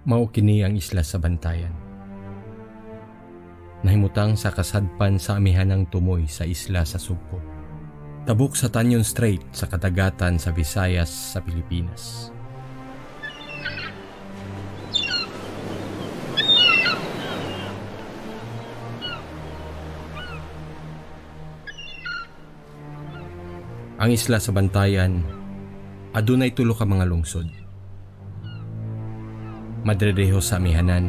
Mao kini ang isla sa Bantayan. Nahimutang sa kasadpan sa amihanang tumoy sa isla sa Sugpo. Tabok sa Tanyon Strait sa kadagatan sa Visayas sa Pilipinas. Ang isla sa Bantayan adunay tulo ka mga lungsod. Madredeho sa amihanan,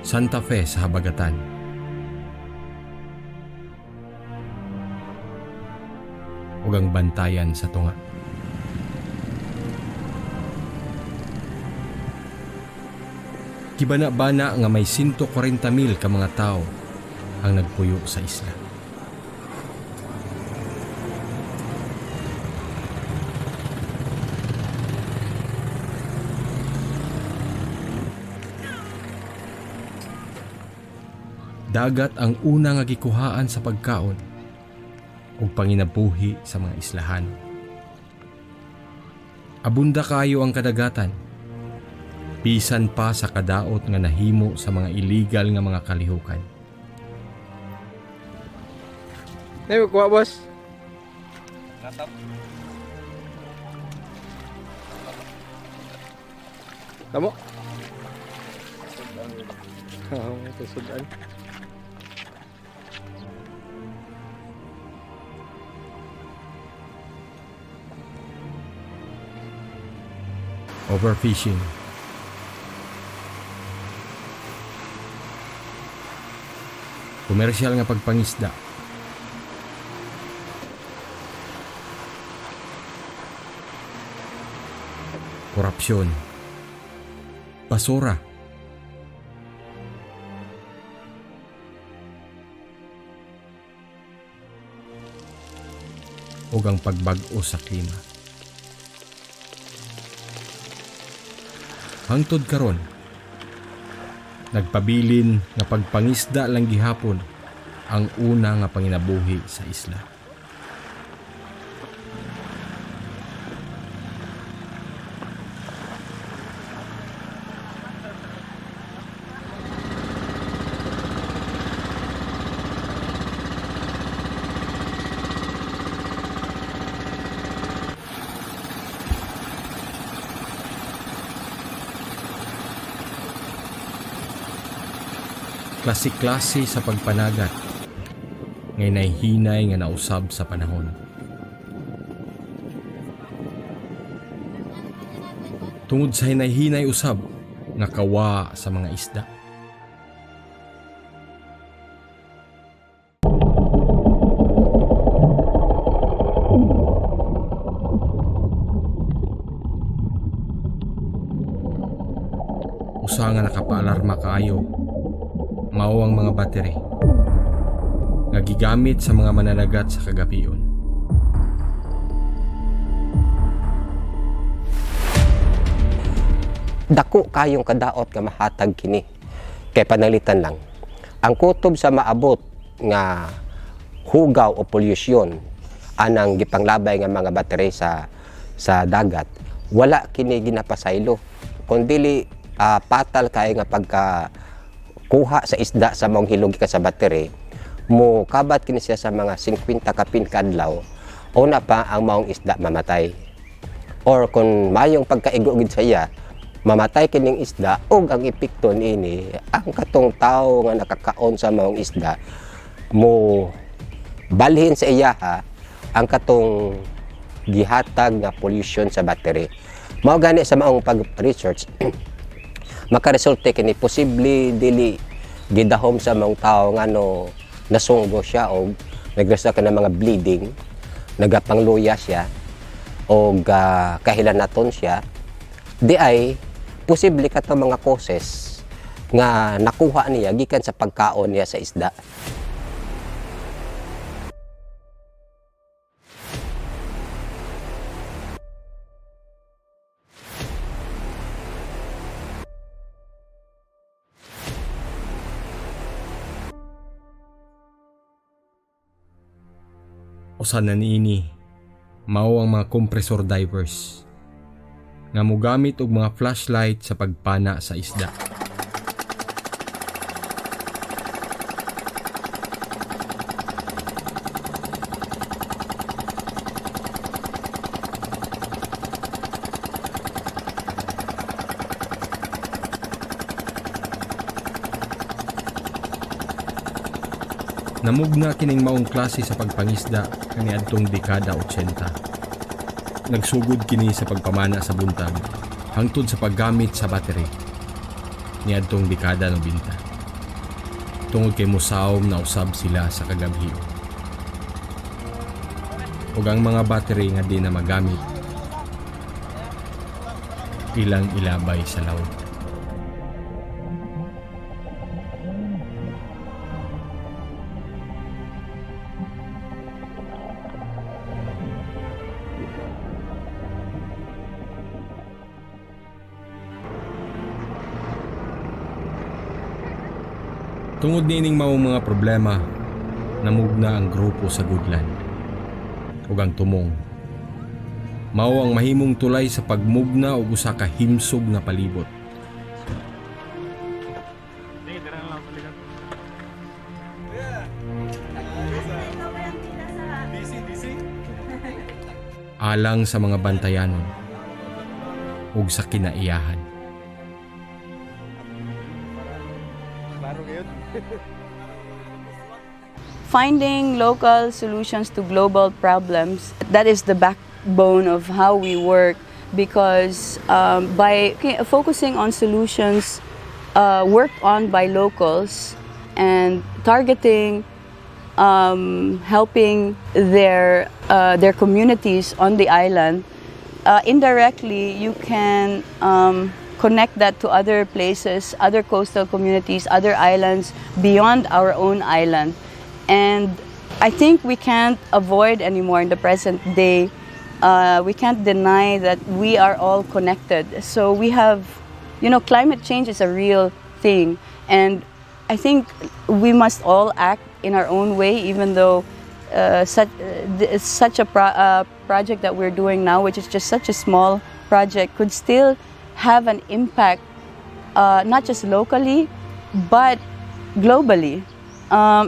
Santa Fe sa habagatan, ug ang Bantayan sa tunga. Gibana-bana nga may 140,000 ka mga tao ang nagpuyo sa isla. Dagat ang una nga gikuhaan sa pagkaon ug panginabuhi sa mga islahan. Abunda kayo ang kadagatan, bisan pa sa kadaot nga nahimo sa mga illegal nga mga kalihukan. Ay, kuha boss. Natap. Tamo. Oo, ito sudan. Overfishing, komersyal nga pagpangisda, korupsyon, basura, ug ang pagbag-o sa klima. Hangtod karon, nagpabilin nga pagpangisda lang gihapon ang una nga panginabuhi sa isla. Klase-klase sa pagpanagat, ngay nahihinay nga nausab sa panahon. Tungod sa hinay-hinay usab nga kawa sa mga isda. Usa nga nakapaalarma kaayo, mao ang mga battery nga gigamit sa mga mananagat sa kagapion. Dako kayong kadaot nga mahatag kini, kay panalitan lang ang kutob sa maabot nga hugaw o polusyon anang gipanglabay nga mga battery sa dagat, wala kini ginapasaylo kundi patal kay nga pagka kuha sa isda sa maong hilog ka sa battery, mo kabat kini siya sa mga 50 kapin kadlaw, una pa ang maong isda mamatay. Or kung mayong pagkaigo gid sa iya, mamatay kining isda ug ang epekto niini ang katong tawo nga nakakaon sa maong isda mo balhin sa iya ang katong gihatag nga pollution sa battery. Mao gani sa maong pag-research makaresulta kini posible dili gidahom sa mga tao nga nasunggo siya o nagresulta ka ng mga bleeding, nagapangluya siya o kahilanaton siya, di ay posible ka to mga causes nga nakuha niya gikan sa pagkaon niya sa isda. Usa na niini mao ang mga compressor divers nga mogamit og mga flashlight sa pagpana sa isda. Namugna kining maong klase sa pagpangisda kaniadtong dekada 80. Nagsugod kini sa pagpamana sa buntag hangtod sa paggamit sa battery niadtong dekada 90. Tungod kay musaom na usab sila sa kagabhion. Ug ang mga battery nga di na magamit ilang ilabay sa laut. Tungod niining mao mga problema, namugna ang grupo sa Goodland ug ang tumong. Mao ang mahimong tulay sa pagmugna og usa ka himsog na palibot. Alang sa mga bantayanon ug sa kinaiyahan. Finding local solutions to global problems, that is the backbone of how we work, because by focusing on solutions worked on by locals and targeting helping their communities on the island, indirectly you can connect that to other places, other coastal communities, other islands beyond our own island. And I think we can't avoid anymore in the present day. We can't deny that we are all connected. So we have, climate change is a real thing. And I think we must all act in our own way, even though such a project that we're doing now, which is just such a small project, could still have an impact, not just locally, but globally.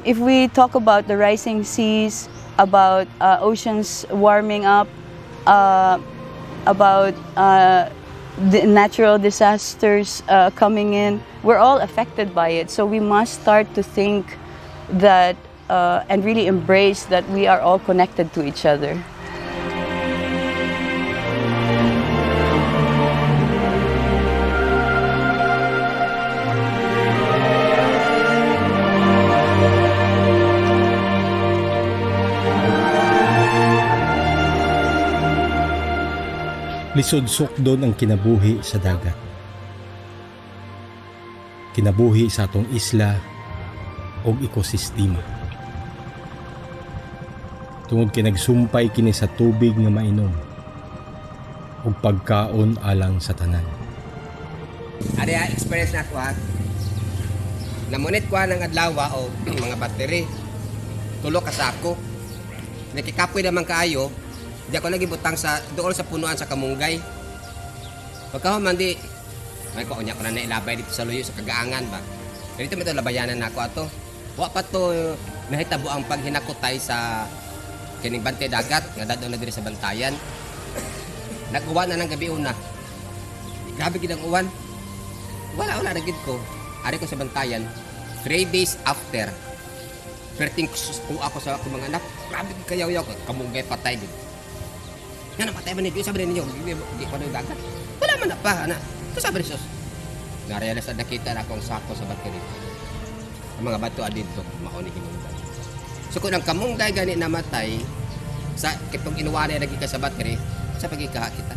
If we talk about the rising seas, about oceans warming up, about the natural disasters coming in, we're all affected by it. So we must start to think that and really embrace that we are all connected to each other. Lisod sukdon ang kinabuhi sa dagat. Kinabuhi sa atong isla o ekosistema. Tungod kay nagsumpay kini sa tubig nga mainom ug pagkaon alang sa tanan. Ari experience na ko ha. Namunit ko ng adlaw o mga battery. Tulo ka sako. Nakikapoy naman kaayo. Di ako lagi butang sa doon sa punuan sa Kamunggay. Pagkahuman di may kaunya ko na nailabay dito sa luyo sa Kagaangan ba. Dito may ito labayanan na ako ato. Wa pa to nahitabo ang paghinakutay sa kining bantay dagat nga dadto na diri sa bantayan. Nag-uwan na ng gabi una. Grabe gid ang uwan. Wala na gid ko. Ari ko sa bantayan 3 days after. Perting ko ako sa akong mga anak. Grabe gid kayaw-yaw Kamunggay patay gid. Nga napatay ba ninyo? Sabi ninyo, hindi ko na yung dagat. Wala man na pa, anak. Ito sabi rin sus. Narealas na nakita na akong sako sa battery. Ang mga bato adito, maunihin mo. So kung ang Kamunggay gani namatay, sa kitong inuwari na nagika sa battery, sa pagkikaha kita.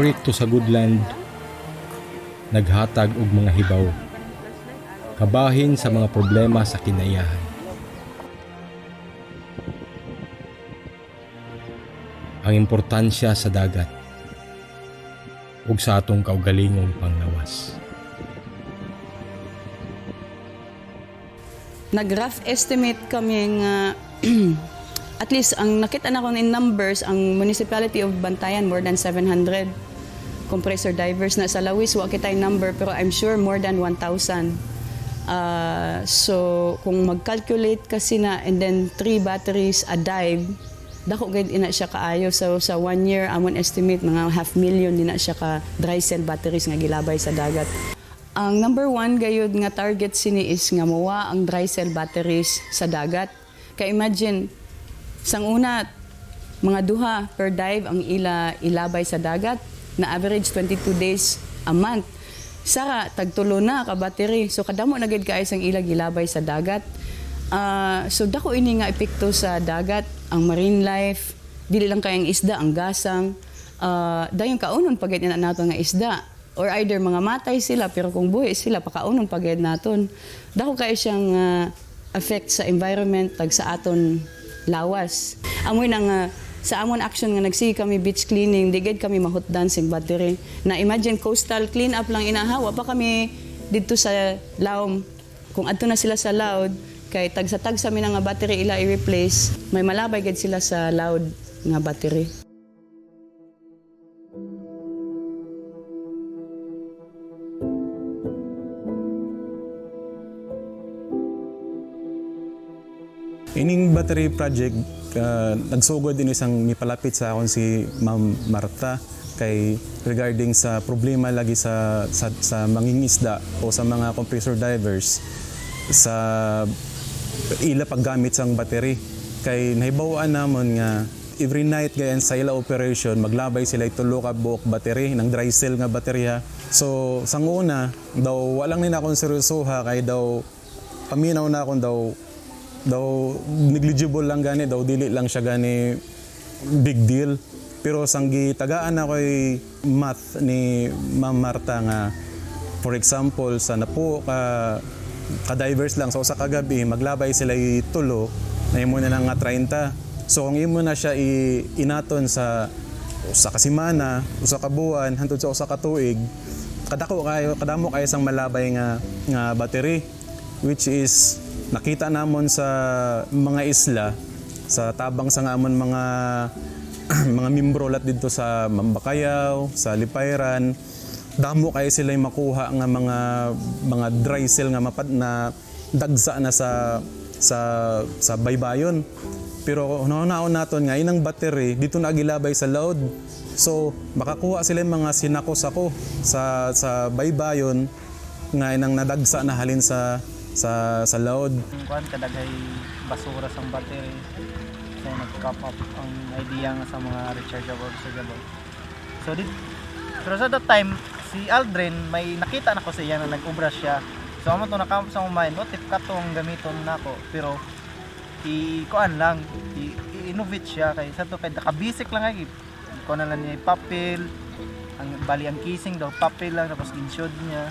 proyekto sa Goodland naghatag og mga hibaw kabahin sa mga problema sa kinayahan. Ang importansya sa dagat ug sa atong kaugalingong panglawas. Nag-rough estimate kami nga at least ang nakita na ko in numbers, ang municipality of Bantayan more than 700 compressor divers na sa Lawis wa kitay number pero I'm sure more than 1,000. So kung mag-calculate kasi na and then 3 batteries a dive, dako gid ina siya kaayo. So sa 1 year amon estimate mga 500,000 din na siya ka dry cell batteries nga gilabay sa dagat. Ang number 1 gayud nga target sini is nga mawa ang dry cell batteries sa dagat. Kay imagine sang una mga duha per dive ang ilabay sa dagat na average 22 days a month. Saka tagtulo na ka battery. So kadamo na gid kaay sang ila gilabay sa dagat. So dako ini nga epekto sa dagat, ang marine life, dili lang kay ang isda, ang gasang, dayon kaunon pagid na nato nga isda. Or either mga matay sila pero kung buhi sila pakaunon pagid naton. Dako kay siyang affect sa environment tag sa aton lawas. Amoy nang sa amon action nga nagsige kami beach cleaning, digid kami mahutdan sing battery. Na imagine coastal clean up lang inahawa pa kami didto sa Laom. Kung adto na sila sa Laod kay tag sa mi nga battery ila i-replace, may malabay gid sila sa Laod nga battery. Ining battery project, nagsugod din isang mipalapit sa akon si Ma'am Marta kay regarding sa problema lagi sa mangingisda o sa mga compressor divers sa ila paggamit sang battery. Kay nahibawan namon nga every night gayan sa ila operation maglabay sila itulo ka buok battery ng dry cell nga baterya. So sang una daw walang ni na akong seryosoha kay daw paminaw na akong daw negligible lang gani, daw dili lang siya gani big deal. Pero sanggi tagaan ako'y math ni Ma'am Marta nga for example sa napo ka-divers lang sa usa ka gabi maglabay sila itulo na imo na nga 30. So kung imo na siya inaton sa usa ka semana, usa ka buwan hangtod sa usa ka tuig, kadamo kayo sang malabay nga battery, which is nakita namon sa mga isla sa tabang sa amon mga mga membro lat dito sa Mambacayaw, sa Lipayran, damo kay sila makuha nga mga dry cell nga mapad na dagsa na sa baybayon. Pero naon naton nga inang battery dito na gilabay sa load. So makakuha sila mga sinako-sako sa baybayon nga inang nadagsa na halin sa load. Kuan kadagay basura sang battery. So nag-cap up ang idea nga sa mga rechargeable. Pero sa that time si Aldrin may nakita na ko sa iya na nag-ubra siya. So amo to nakamp sa mind, what if katong gamiton nako pero kuan lang i-innovate siya kay sa to kay basic lang ay kuan na lang niya papel ang bali ang casing daw papel lang tapos insured niya.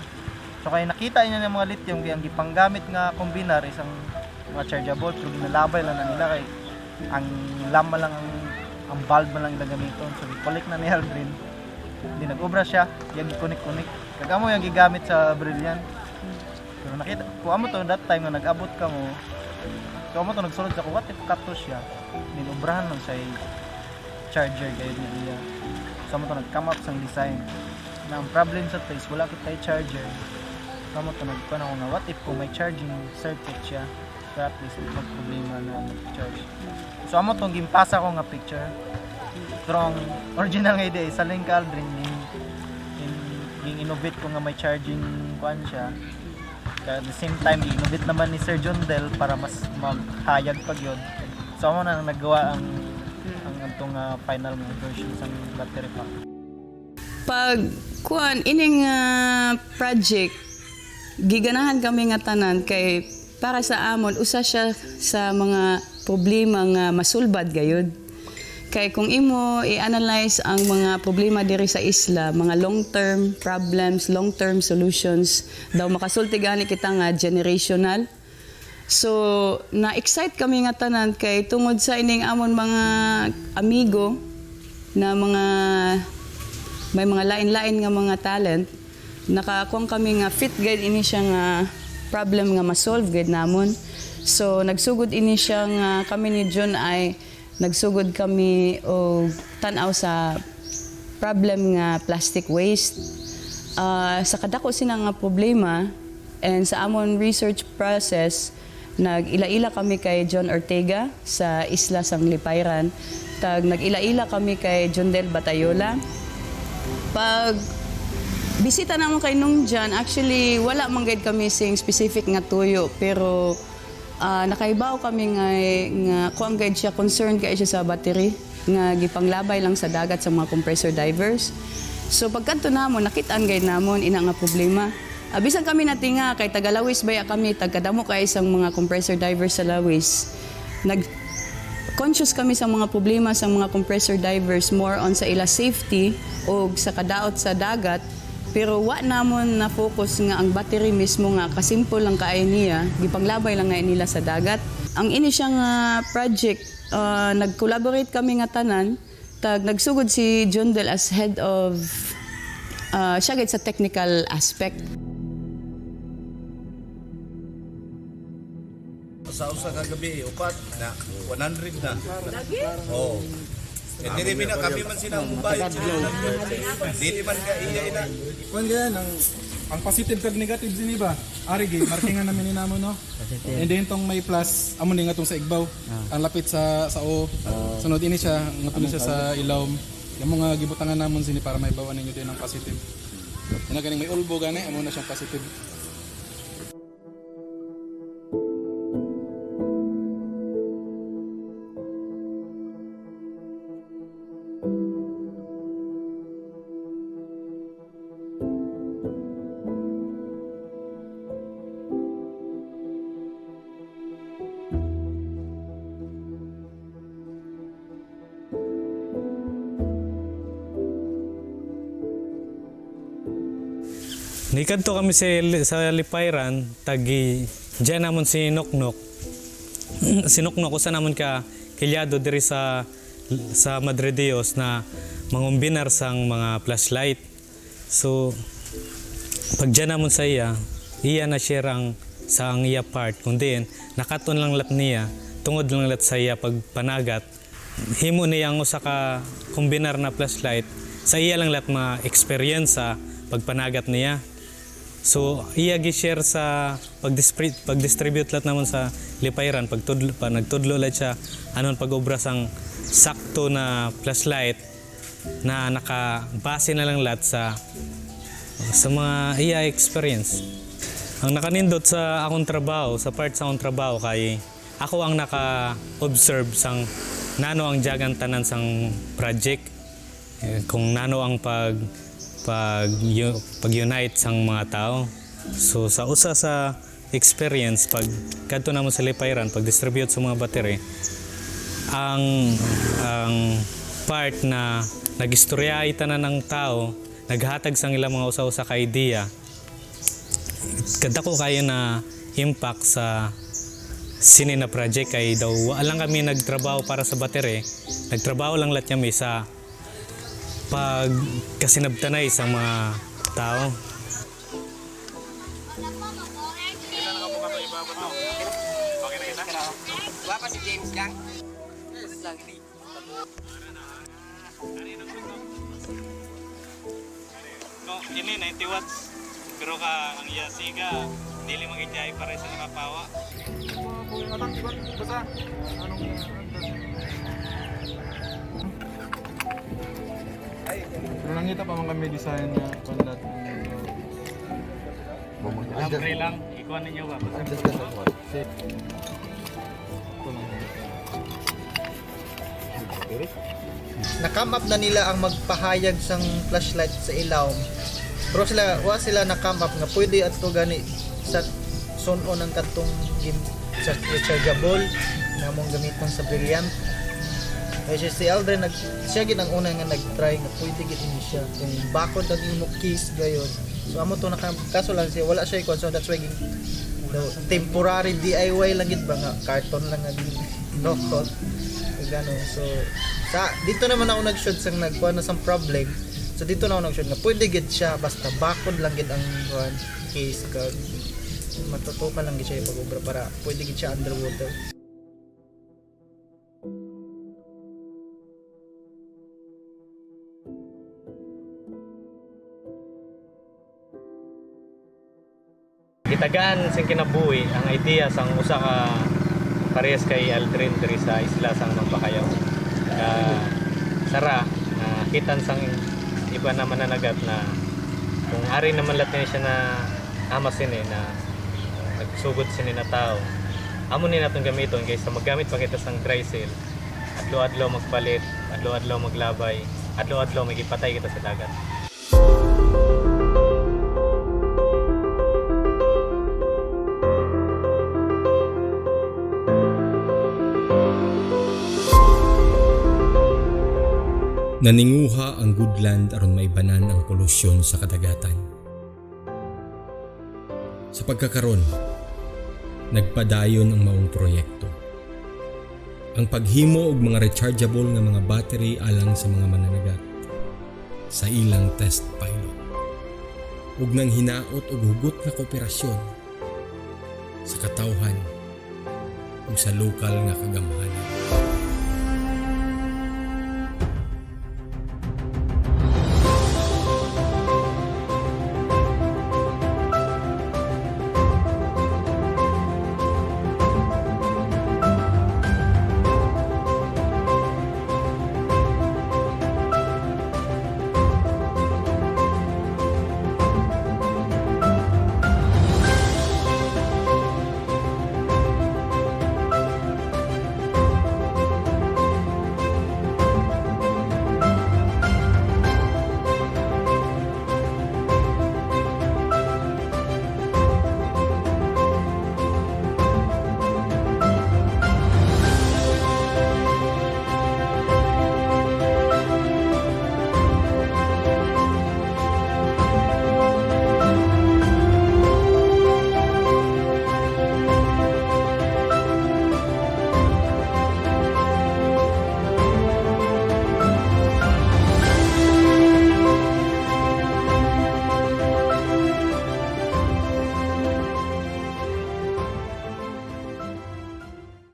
So kaya nakita niya ng mga lithium kaya ang gipanggamit nga kombinar isang mga chargeable pero ginalabay lang na nila kay ang lama lang ang bulb lang ila gamiton. So i-collect na ni Aldrin. Hindi nag-obra siya, yung i-connect. Kagamo yung gigamit sa Brilliant. Pero nakita, kung amo to that time na nag-abot ka mo, kung amo to nagsulod ka ko, what if kato siya? Nilobrahan lang siya charger kayo niya. So amo to nag-come up sang design. Na ang problem sa place, wala kita charger. Kamo to nagkuhan ako nga, what if kung may charging circuit siya, so at least mag-problema na mag-charge. So amo to gimpasa ko nga picture. Pero ang original nga idea, sa link Aldrin, yung innovate ko nga may charging kuhan siya. At the same time, i-innovate naman ni Sir John Del para mas mahayag pag yun. So amo na naggawa ang itong final version sa battery pack. Pag kuan ining project giganahan kami nga tanan kay para sa amon usa siya sa mga problema nga masulbad gayud Kay kung imo i-analyze ang mga problema diri sa isla, mga long-term problems, long-term solutions, daw makasulti gani kita nga generational. So, na-excite kami nga tanan kay tungod sa ining amon mga amigo na may mga lain-lain nga mga talent, nakakuha kami nga fit guide ini siya nga problem nga ma-solve guide namon. So, nagsugod ini siya nga kami ni John ay nagsugod kami o tanaw sa problem nga plastic waste. Sa kadako sina nga problema and sa amon research process, nag-ila-ila kami kay John Ortega sa Isla Sang Lipayran. Nag-ila-ila kami kay John Del Batayola. Pag bisita naman kay nung John, actually wala man gayud kami sing specific nga tuyo, pero nakaibaw kami nga kuang guide siya, concerned kay siya sa battery nga gipanglabay lang sa dagat sa mga compressor divers. So pagkanto namon nakit-an guide namon ina nga problema. Bisan kami natinga kay tagalawis baya kami tagkadamo kay isang mga compressor divers sa Lawis. Conscious kami sa mga problema sa mga compressor divers, more on sa ila safety o sa kadaot sa dagat. Pero wa namon na focus nga ang battery mismo nga kasimple lang kaay niya, gipanglabay lang nga nila sa dagat. Ang ini siya nga project, nag-collaborate kami nga tanan, nagsugod si John Del as head of siya gid sa technical aspect. Sa usa ka gabi, upat na 100 na. Oh. Eh, dili na kami man sila mubayad sila. Dili man ka iya. Kung ganyan, ang positive kag negative din ba? Ari gi, markingan namin ni namo no. And then tong may plus, amo ni nga tong sa Igbaw. Ang lapit sa O. Sunod ini siya, ngatuloy siya sa Ilawom. Yung mga gibutangan namon sini para may bawan ninyo din ang positive. Ina ganing may ulbo gani, amo na siyang positive. Nikadto kami sa Lipayran, tagi diyan namon si Noknok. Si Noknok usa namon ka kilyado diri sa Madre Dios na mangumbinar sang mga flashlight. So pag diyan namon sa iya na share ang sa ang iya part kundi nakaton lang lat niya tungod lang lat sa iya pagpanagat. Himo niya ang usa ka kumbinar na flashlight sa iya lang lat ma-experience sa pagpanagat niya. So iya gi-share sa pag-distribute lat namon sa Lipayran nagtudlo lat siya anon pag-obra sang sakto na flashlight na nakabase na lang lat sa mga iya experience. Ang nakanindot sa akong trabaho, sa part sa akong trabaho kay ako ang naka-observe sang nano ang jagan tanan sang project, kung nano ang pag-unite sang mga tao. So sa usa sa experience pag kadto namo sa Lipayran pag-distribute sa mga battery, ang part na nagistoryahay tanan ng tao, naghatag sang ilang mga usa-usa ka idea, kadako kayo na impact sa sini na project kay daw lang kami nagtrabaho para sa battery, nagtrabaho lang lat kami sa pagkasinabtanay sa mga tao. Ini 90 watts. Pero ka ang iya siga dili magijay para sa nakapawa. Pero nangita pa man kami design nga pandat. Pray lang, ikuha ninyo ba? Na-come up na nila ang magpahayag sang flashlight sa ilaw. Pero sila na-come up nga pwede ato gani sa sunon ng katong sa rechargeable na mong gamiton sa brilliant. Kaya si Aldrin siya gid ang una nga nag-try nga pwede gid ini siya kung bakod ang imong keys gayon. So amo to kaso lang siya wala siya ikon, so that's why temporary DIY lang gid ba nga carton lang nga no thought gano'n. So dito naman ako nag-shoot sang nagkuha na sang problem. So dito na ako nag-shoot nga pwede gid siya basta bakod lang gid ang case card. Matutukan lang gid siya pag-obra para pwede gid siya underwater. Gitagaan sing kinabuhi ang idea sang usa ka parehas kay Aldrin diri sa isla sang Magpakayaw. Sara kitan sang iba na mananagat na kung ari naman latin siya na amas sini na nagsugod sini na tao. Amo ni naton gamiton kaysa maggamit pa kita sang dry cell. Adlaw-adlaw magpalit, adlaw-adlaw maglabay, adlaw-adlaw magipatay kita sa dagat. Naninguha ang Goodland aron maibanan ang polusyon sa kadagatan. Sa pagkakaron, nagpadayon ang maong proyekto. Ang paghimo og mga rechargeable nga mga battery alang sa mga mananagat sa ilang test pilot. Ug nang hinaot og hugot nga kooperasyon sa katawhan ug sa lokal nga kagamhanan.